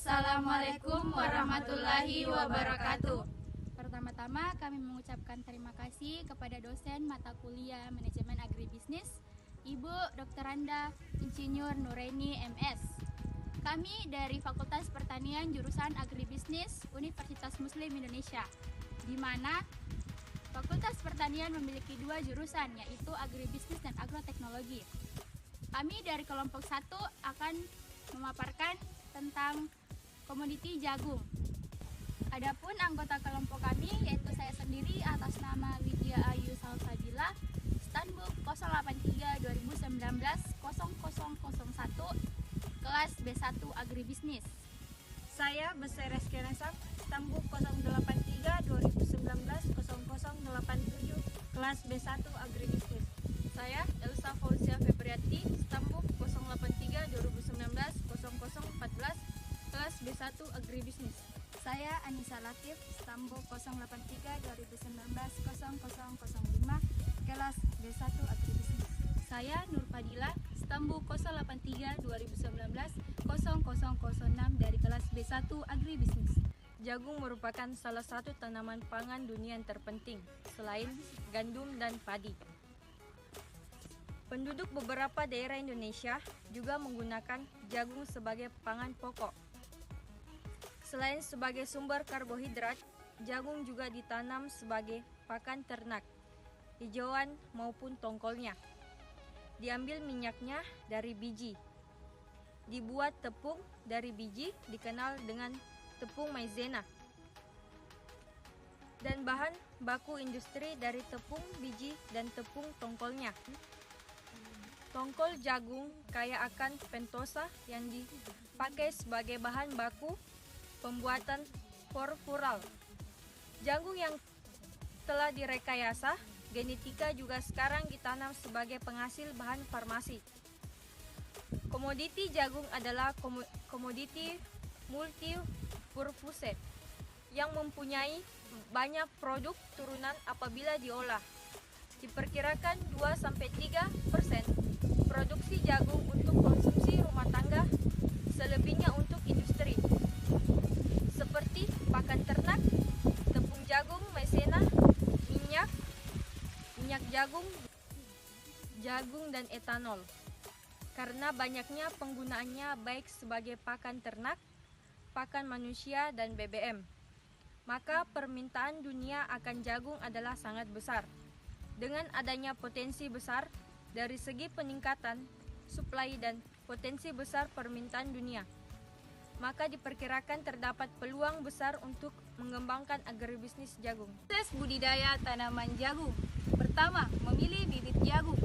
Assalamualaikum warahmatullahi wabarakatuh. Pertama-tama kami mengucapkan terima kasih kepada dosen mata kuliah Manajemen Agribisnis, Ibu Dr. Anda Insinyur Nuraini MS. Kami dari Fakultas Pertanian jurusan Agribisnis Universitas Muslim Indonesia, di mana Fakultas Pertanian memiliki dua jurusan, yaitu Agribisnis dan Agroteknologi. Kami dari kelompok 1 akan memaparkan tentang komoditi jagung. Adapun anggota kelompok kami yaitu saya sendiri atas nama Widya Ayu Salsabila, Stanbook 083 2019 0001, kelas B1 Agribisnis. Saya Beseres Kenesam, Stanbook 083 2019 0087, kelas B1 Agribisnis. Saya Elsa Fauzia Febriati, Stanbook 083 2019 0014, kelas B1 Agribisnis. Saya Anissa Latif, Stanbook 083 2019 0005, kelas B1 Agribisnis. Saya Nur Fadila, Stanbook 083 2019 0006 dari kelas B1 Agribisnis. Jagung merupakan salah satu tanaman pangan dunia yang terpenting selain gandum dan padi. Penduduk beberapa daerah Indonesia juga menggunakan jagung sebagai pangan pokok. Selain sebagai sumber karbohidrat, jagung juga ditanam sebagai pakan ternak, hijauan maupun tongkolnya. Diambil minyaknya dari biji. Dibuat tepung dari biji dikenal dengan tepung maizena. Dan bahan baku industri dari tepung biji dan tepung tongkolnya. Tongkol jagung kaya akan pentosa yang dipakai sebagai bahan baku pembuatan porfural. Jagung yang telah direkayasa genetika juga sekarang ditanam sebagai penghasil bahan farmasi. Komoditi jagung adalah komoditi multi-purpose yang mempunyai banyak produk turunan apabila diolah. Diperkirakan 2-3% produksi jagung untuk konsumsi rumah tangga, selebihnya untuk industri seperti pakan ternak, tepung jagung maizena, minyak jagung, dan etanol. Karena banyaknya penggunaannya baik sebagai pakan ternak, pakan manusia, dan BBM, maka permintaan dunia akan jagung adalah sangat besar. Dengan adanya potensi besar dari segi peningkatan suplai dan potensi besar permintaan dunia, maka diperkirakan terdapat peluang besar untuk mengembangkan agribisnis jagung. Proses budidaya tanaman jagung. Pertama, memilih bibit jagung.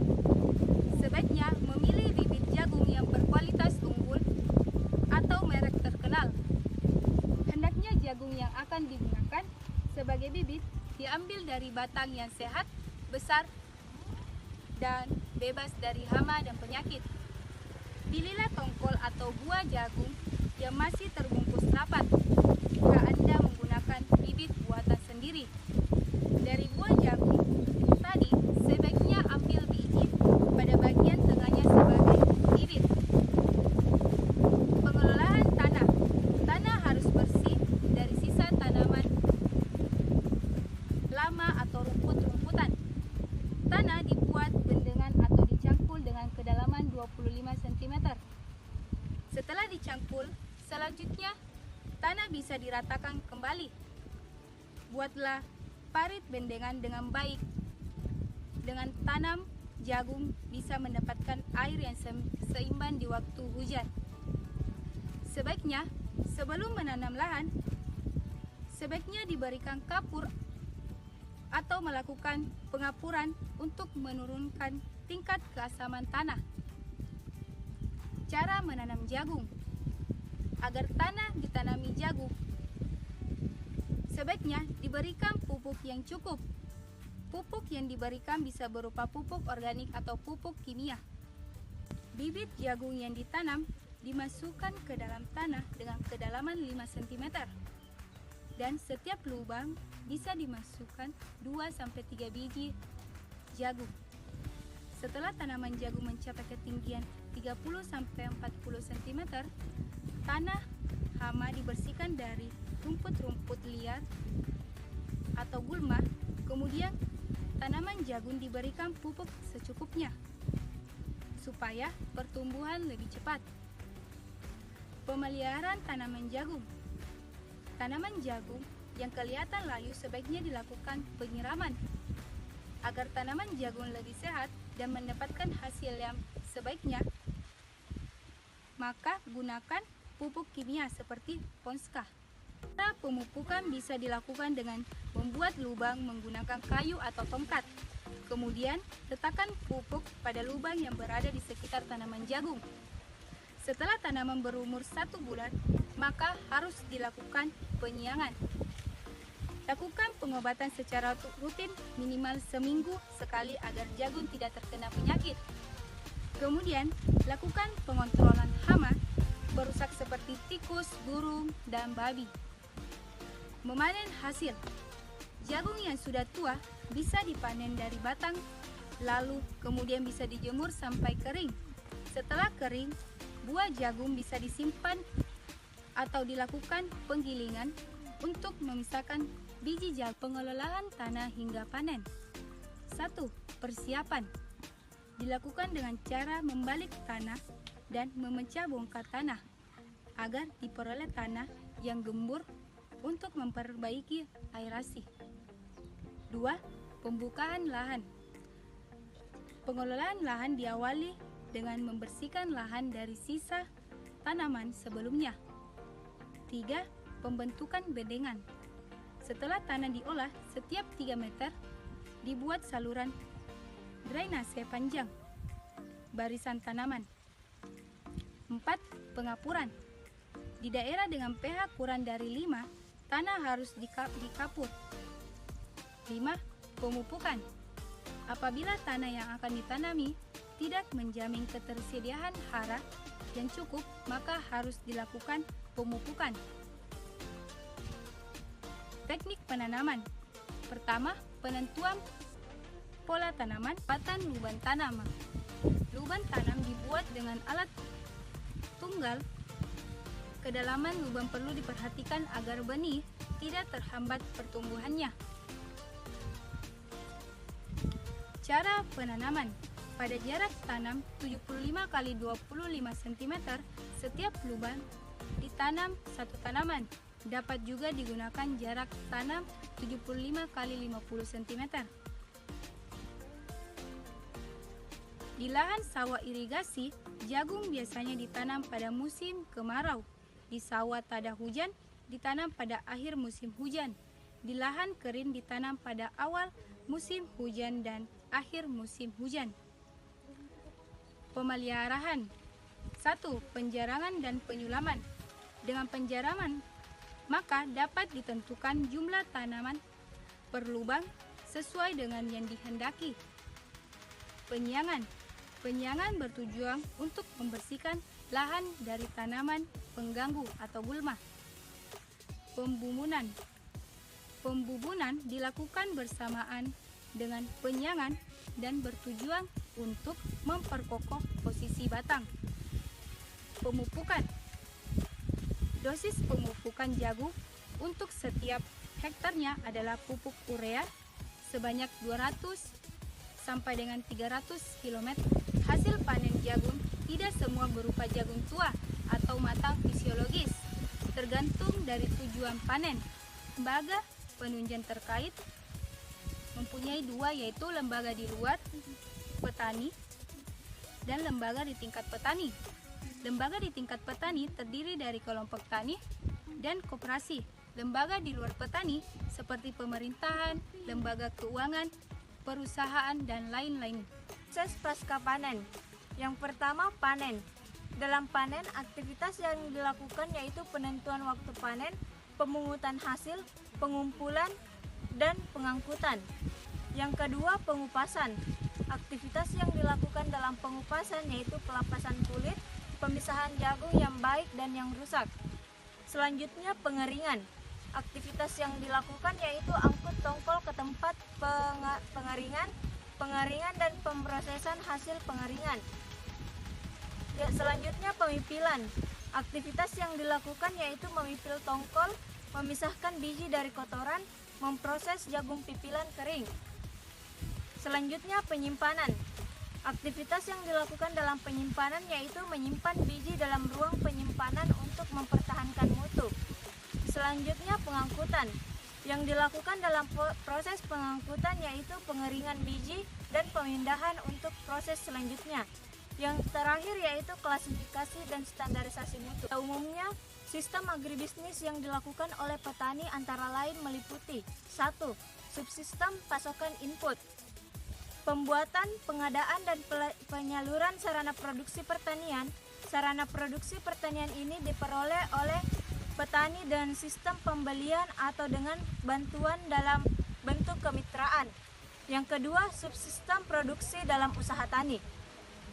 Sebaiknya memilih bibit jagung yang berkualitas unggul atau merek terkenal. Hendaknya jagung yang akan digunakan sebagai bibit diambil dari batang yang sehat, besar, dan bebas dari hama dan penyakit. Pilihlah tongkol atau buah jagung yang masih terbungkus rapat jika Anda menggunakan bibit buatan sendiri. Dari buah jagung tadi, sebaiknya ambil biji pada bagian tengahnya sebagai bibit. Pengelolaan tanah. Tanah harus bersih dari sisa tanaman lama atau rumput-rumputan. Tanah dibuat bendengan atau dicangkul dengan kedalaman 25 cm. Setelah dicangkul, selanjutnya tanah bisa diratakan kembali. Buatlah parit bendengan dengan baik. Dengan tanam, jagung bisa mendapatkan air yang seimbang di waktu hujan. Sebaiknya, sebelum menanam lahan, sebaiknya diberikan kapur atau melakukan pengapuran untuk menurunkan tingkat keasaman tanah. Cara menanam jagung. Agar tanah ditanami jagung, sebaiknya diberikan pupuk yang cukup. Pupuk yang diberikan bisa berupa pupuk organik atau pupuk kimia. Bibit jagung yang ditanam dimasukkan ke dalam tanah dengan kedalaman 5 cm. Dan setiap lubang bisa dimasukkan 2-3 biji jagung. Setelah tanaman jagung mencapai ketinggian 30-40 cm, tanah hama dibersihkan dari rumput-rumput liar atau gulma, kemudian tanaman jagung diberikan pupuk secukupnya supaya pertumbuhan lebih cepat. Pemeliharaan tanaman jagung. Tanaman jagung yang kelihatan layu sebaiknya dilakukan penyiraman agar tanaman jagung lebih sehat dan mendapatkan hasil yang sebaiknya. Maka gunakan pupuk kimia seperti Ponska. Cara pemupukan bisa dilakukan dengan membuat lubang menggunakan kayu atau tongkat. Kemudian letakkan pupuk pada lubang yang berada di sekitar tanaman jagung. Setelah tanaman berumur 1 bulan, maka harus dilakukan penyiangan. Lakukan pengobatan secara rutin minimal seminggu sekali agar jagung tidak terkena penyakit. Kemudian, lakukan pengontrolan hama perusak seperti tikus, burung, dan babi. Memanen hasil. Jagung yang sudah tua bisa dipanen dari batang, lalu kemudian bisa dijemur sampai kering. Setelah kering, buah jagung bisa disimpan atau dilakukan penggilingan untuk memisahkan biji jagung. Pengelolaan tanah hingga panen. 1. Persiapan. Dilakukan dengan cara membalik tanah dan memecah bongkar tanah agar diperoleh tanah yang gembur untuk memperbaiki aerasi. 2. Pembukaan lahan. Pengelolaan lahan diawali dengan membersihkan lahan dari sisa tanaman sebelumnya. 3. Pembentukan bedengan. Setelah tanah diolah, setiap 3 meter dibuat saluran drainase panjang barisan tanaman. 4. Pengapuran. Di daerah dengan pH kurang dari 5, tanah harus dikapur. 5. Pemupukan. Apabila tanah yang akan ditanami tidak menjamin ketersediaan hara yang cukup, maka harus dilakukan pemupukan. Teknik penanaman. Pertama, penentuan pola tanaman. Patan lubang tanam. Lubang tanam dibuat dengan alat tunggal. Kedalaman lubang perlu diperhatikan agar benih tidak terhambat pertumbuhannya. Cara penanaman. Pada jarak tanam 75 x 25 cm, setiap lubang ditanam satu tanaman. Dapat juga digunakan jarak tanam 75 x 50 cm. Di lahan sawah irigasi, jagung biasanya ditanam pada musim kemarau. Di sawah tada hujan, ditanam pada akhir musim hujan. Di lahan kering ditanam pada awal musim hujan dan akhir musim hujan. Pemeliharaan. 1. Penjaraman dan penyulaman. Dengan penjaraman, maka dapat ditentukan jumlah tanaman per lubang sesuai dengan yang dihendaki. Penyiangan. Penyiangan bertujuan untuk membersihkan lahan dari tanaman pengganggu atau gulma. Pembubunan. Pembubunan dilakukan bersamaan dengan penyiangan dan bertujuan untuk memperkokoh posisi batang. Pemupukan. Dosis pemupukan jagung untuk setiap hektarnya adalah pupuk urea sebanyak 200 sampai dengan 300 km. Hasil panen jagung tidak semua berupa jagung tua atau matang fisiologis, tergantung dari tujuan panen. Lembaga penunjang terkait mempunyai 2, yaitu lembaga di luar petani dan lembaga di tingkat petani. Lembaga di tingkat petani terdiri dari kelompok tani dan koperasi. Lembaga di luar petani seperti pemerintahan, lembaga keuangan, perusahaan, dan lain-lain. Proses pasca panen. Yang pertama, panen. Dalam panen, aktivitas yang dilakukan yaitu penentuan waktu panen, pemungutan hasil, pengumpulan, dan pengangkutan. Yang kedua, pengupasan. Aktivitas yang dilakukan dalam pengupasan yaitu pelapasan kulit, pemisahan jagung yang baik dan yang rusak. Selanjutnya, pengeringan. Aktivitas yang dilakukan yaitu angkut tongkol ke tempat pengeringan dan pemrosesan hasil pengeringan. Ya, selanjutnya pemipilan. Aktivitas yang dilakukan yaitu memipil tongkol, memisahkan biji dari kotoran, memproses jagung pipilan kering. Selanjutnya penyimpanan. Aktivitas yang dilakukan dalam penyimpanan yaitu menyimpan biji dalam ruang penyimpanan untuk mempertahankan mutu. Selanjutnya pengangkutan. Yang dilakukan dalam proses pengangkutan yaitu pengeringan biji dan pemindahan untuk proses selanjutnya. Yang terakhir yaitu klasifikasi dan standarisasi mutu. Umumnya, sistem agribisnis yang dilakukan oleh petani antara lain meliputi 1. Subsistem pasokan input, pembuatan, pengadaan, dan penyaluran sarana produksi pertanian. Sarana produksi pertanian ini diperoleh oleh petani dan sistem pembelian atau dengan bantuan dalam bentuk kemitraan. Yang kedua, subsistem produksi dalam usaha tani.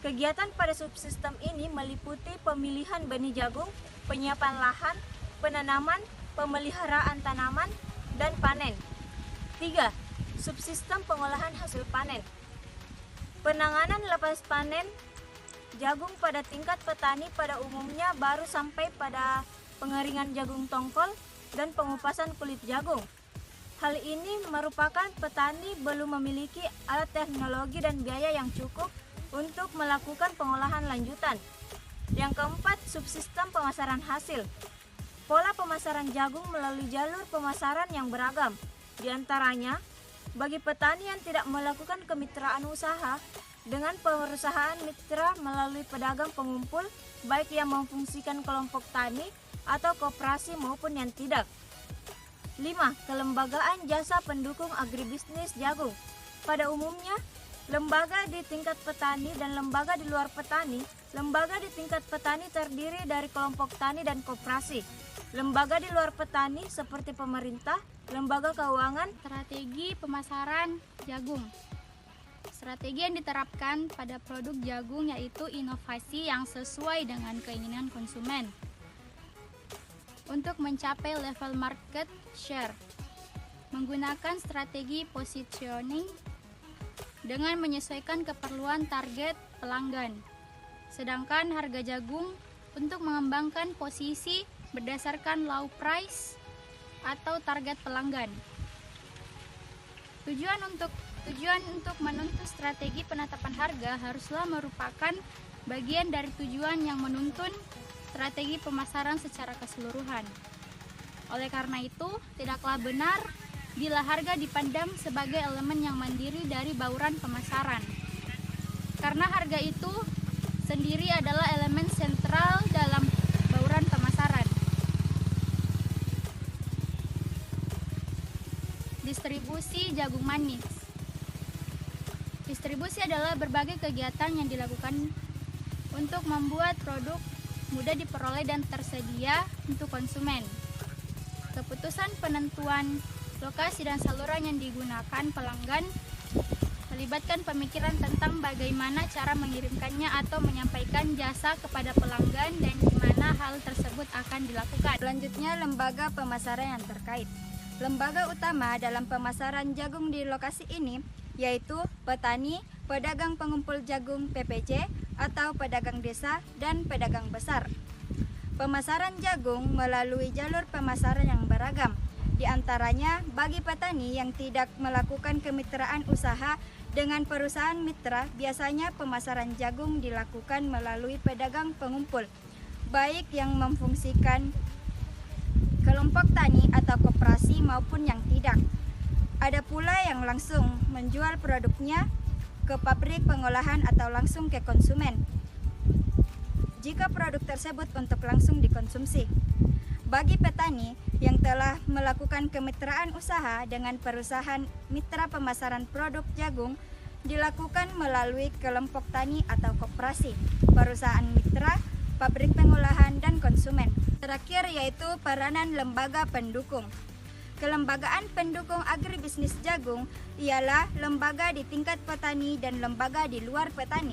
Kegiatan pada subsistem ini meliputi pemilihan benih jagung, penyiapan lahan, penanaman, pemeliharaan tanaman, dan panen. 3. Subsistem pengolahan hasil panen. Penanganan lepas panen jagung pada tingkat petani pada umumnya baru sampai pada pengeringan jagung tongkol dan pengupasan kulit jagung. Hal ini merupakan petani belum memiliki alat teknologi dan biaya yang cukup untuk melakukan pengolahan lanjutan. Yang keempat, subsistem pemasaran hasil. Pola pemasaran jagung melalui jalur pemasaran yang beragam. Di antaranya, bagi petani yang tidak melakukan kemitraan usaha dengan perusahaan mitra melalui pedagang pengumpul, baik yang memfungsikan kelompok tani atau koperasi maupun yang tidak. 5. Kelembagaan jasa pendukung agribisnis jagung. Pada umumnya, lembaga di tingkat petani dan lembaga di luar petani. Lembaga di tingkat petani terdiri dari kelompok tani dan koperasi. Lembaga di luar petani seperti pemerintah, lembaga keuangan. Strategi pemasaran jagung. Strategi yang diterapkan pada produk jagung yaitu inovasi yang sesuai dengan keinginan konsumen untuk mencapai level market share. Menggunakan strategi positioning dengan menyesuaikan keperluan target pelanggan. Sedangkan harga jagung untuk mengembangkan posisi berdasarkan low price atau target pelanggan. Tujuan untuk menuntut strategi penetapan harga haruslah merupakan bagian dari tujuan yang menuntun strategi pemasaran secara keseluruhan. Oleh karena itu, tidaklah benar bila harga dipandang sebagai elemen yang mandiri dari bauran pemasaran. Karena harga itu sendiri adalah elemen sentral dalam bauran pemasaran. Distribusi jagung manis. Distribusi adalah berbagai kegiatan yang dilakukan untuk membuat produk mudah diperoleh dan tersedia untuk konsumen. Keputusan penentuan lokasi dan saluran yang digunakan pelanggan melibatkan pemikiran tentang bagaimana cara mengirimkannya atau menyampaikan jasa kepada pelanggan dan di mana hal tersebut akan dilakukan. Selanjutnya, lembaga pemasaran yang terkait. Lembaga utama dalam pemasaran jagung di lokasi ini yaitu petani, pedagang pengumpul jagung PPJ atau pedagang desa dan pedagang besar. Pemasaran jagung melalui jalur pemasaran yang beragam. Di antaranya bagi petani yang tidak melakukan kemitraan usaha dengan perusahaan mitra, biasanya pemasaran jagung dilakukan melalui pedagang pengumpul, baik yang memfungsikan kelompok tani atau koperasi maupun yang tidak. Ada pula yang langsung menjual produknya ke pabrik pengolahan atau langsung ke konsumen jika produk tersebut untuk langsung dikonsumsi. Bagi petani yang telah melakukan kemitraan usaha dengan perusahaan mitra pemasaran produk jagung dilakukan melalui kelompok tani atau koperasi, perusahaan mitra, pabrik pengolahan, dan konsumen. Terakhir yaitu peranan lembaga pendukung. Kelembagaan pendukung agribisnis jagung ialah lembaga di tingkat petani dan lembaga di luar petani.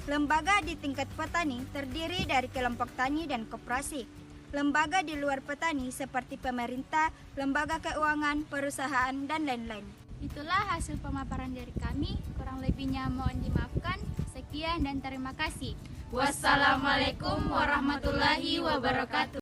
Lembaga di tingkat petani terdiri dari kelompok tani dan koperasi. Lembaga di luar petani seperti pemerintah, lembaga keuangan, perusahaan, dan lain-lain. Itulah hasil pemaparan dari kami, kurang lebihnya mohon dimaafkan. Sekian dan terima kasih. Wassalamualaikum warahmatullahi wabarakatuh.